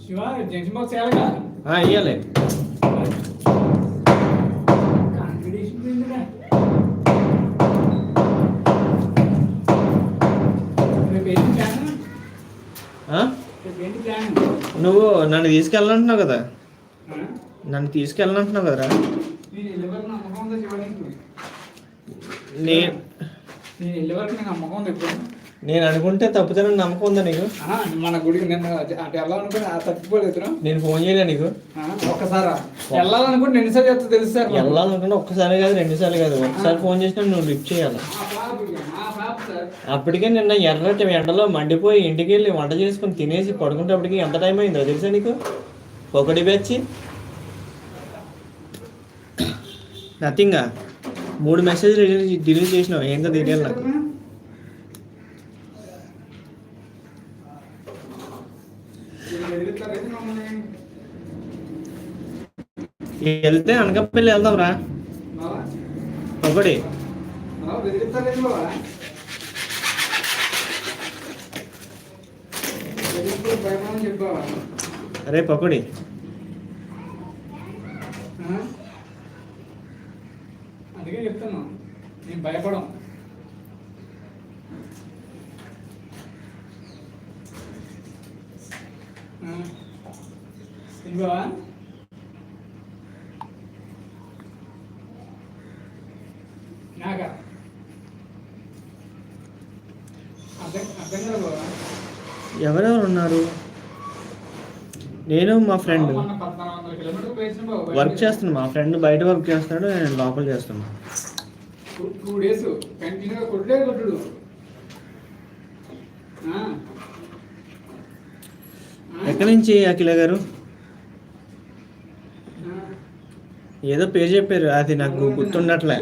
Shiva junction box వేయాలిగా ఇయ్యాలి. కాన్ఫిడేషన్ ఎందుకు రేపు ఏంటి ప్లాన్ రేపు ఏంటి ప్లాన్ నువ్వు నన్ను తీసుకెళ్ళాలంటున్నావు కదా, నన్ను తీసుకెళ్ళాలంటున్నావు కదరా. నేను వెళ్ళే వరకు నమ్మకం ఉందా శివ నీకు? నేను వెళ్ళే వరకు నీకు నమ్మకం ఉంది ఎప్పుడు? నేను అనుకుంటే తప్పుతానని నమ్మకం ఉందా నీకు? మన గుడికి నిన్న అంటే వెళ్ళాలనుకుని తప్పిపోలేదు. నేను ఫోన్ చేయలే నీకు ఒక్కసారా? వెళ్ళాలనుకుంటే ఎన్నిసార్లు చెప్తా తెలుసు సార్. వెళ్ళాలనుకుంటే ఒక్కసారి కాదు, రెండుసార్లు కాదు, ఒకసారి ఫోన్ చేసినా నువ్వు లిఫ్ట్ చేయాలి. అప్పటికే నిన్న ఎర్రటి ఎండలో మండిపోయి ఇంటికి వెళ్ళి వంట చేసుకుని తినేసి పడుకుంటేప్పటికి ఎంత టైం అయిందో తెలుసా నీకు? ఒకటి వచ్చి నథింగా 3 మెసేజ్లు డిలీట్ చేసినావు. ఏంటో తెలియాలి నాకు. వెళ్తే అనకాపల్లి వెళ్దాం రా ఒకటి. రేపు ఒకటి అందుకే చెప్తాను నేను భయపడం. ఇంకోవా నాకా అర్థం కదా బావా? ఎవరెవరు ఉన్నారు? నేను మా ఫ్రెండ్ 1400 కిలోమీటర్లు పోయించిన బాబు. వర్క్ చేస్తున్నా. మా ఫ్రెండ్ బయట వర్క్ చేస్తున్నాడు, నేను లోపల చేస్తున్నా. 2 days కంటిన్యూగా కొట్టుడు. ఎక్కడి నుంచి అఖిల గారు? ఏదో పేరు చెప్పారు, అది నాకు గుర్తుండట్లే.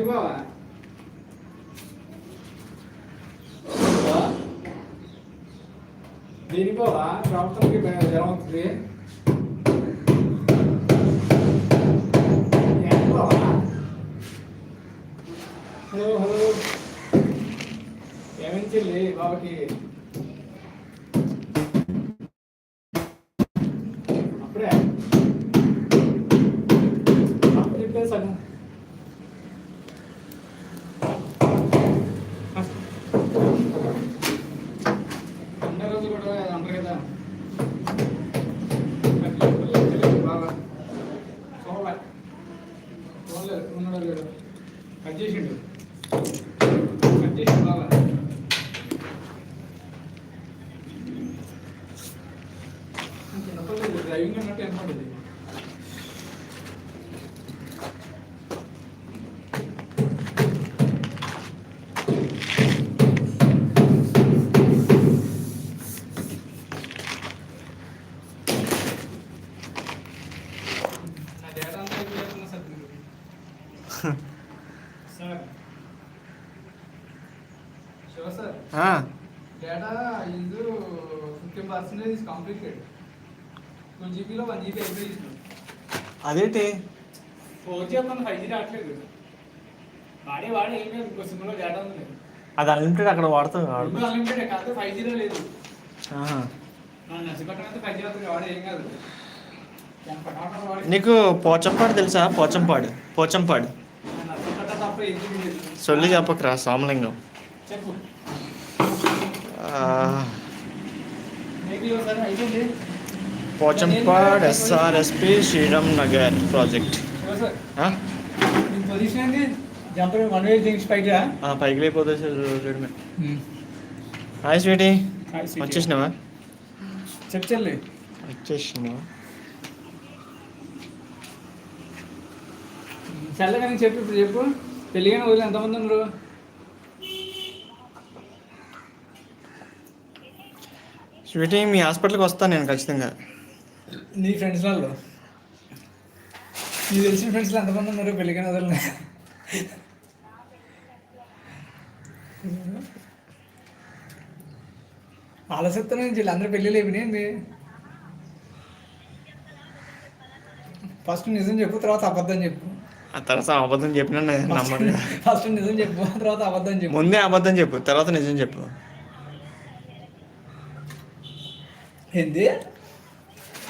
దేనికోవా ప్రాబ్లంకి జ్వరం అవుతుంది. హలో హలో ఏమేమి చెల్లి బాబాకి అప్పుడే అప్పుడు చెప్పేది సగం. అందరి రోజు కూడా అందరు కదా బాగా చూడలేదు ఉన్నాడు లేడు కట్ చేసిండు బాగా. చిన్నపిల్లలు డ్రైవింగ్ అన్నట్టు ఏర్పడింది. నా డేటా అంతా అయిపోతున్నా sir sir Shiva sir data ఇది 50% is completed. 2 GB లో 1 GB అయిపోయింది. అదేంటి 4G అన్న 5G రావట్లేదు. వాడే ఏం లేదు. ఇంకో సిమ్లో డేటా ఉంది. అది అన్లిమిటెడ్ అక్కడ వాడుతాం. అన్లిమిటెడ్ కాదు, 5G లేదు. నర్సిపట్నం అయితే 5G అవుతుంది. వాడే ఏం కాదు. నీకు పోచంపాడు తెలుసా? పోచంపాడు నర్సిపట్నం తప్ప ఏం లేదు. సొల్లి చెప్పకరా సోమలింగం. చెప్పు Pochampad SRSP Sriram Nagar project. Position ఏంటి? జంపర్ 1 way థింగ్స్ పైకి లేకపోతే చూడమే. Hi Sweety, వచ్చేసినావా? వచ్చేసినావా? చల్లగా నేను చెప్పు. ఇప్పుడు చెప్పు, పెళ్ళిగానే వదిలే ఎంతమంది ఉన్నారు? స్వీటీ, మీ హాస్పిటల్కి వస్తాను నేను ఖచ్చితంగా. నీ ఫ్రెండ్స్లలో నీకు తెలిసిన ఫ్రెండ్స్లో ఎంతమంది ఉన్నారు పెళ్ళిగానే వదలలే? ఆలస్యత్వం నుంచి అందరూ పెళ్ళిళ్ళు అయిపోయినాయి. ఫస్ట్ నిజం చెప్పు, తర్వాత అబద్ధం చెప్పు. ఆ తర్వాత అబద్ధం చెప్పినా నమ్మరు. ఫస్ట్ నిజం చెప్పు, తర్వాత అబద్ధం చెప్పు. ముందే అబద్ధం చెప్పు, తర్వాత నిజం చెప్పు. ఏంది?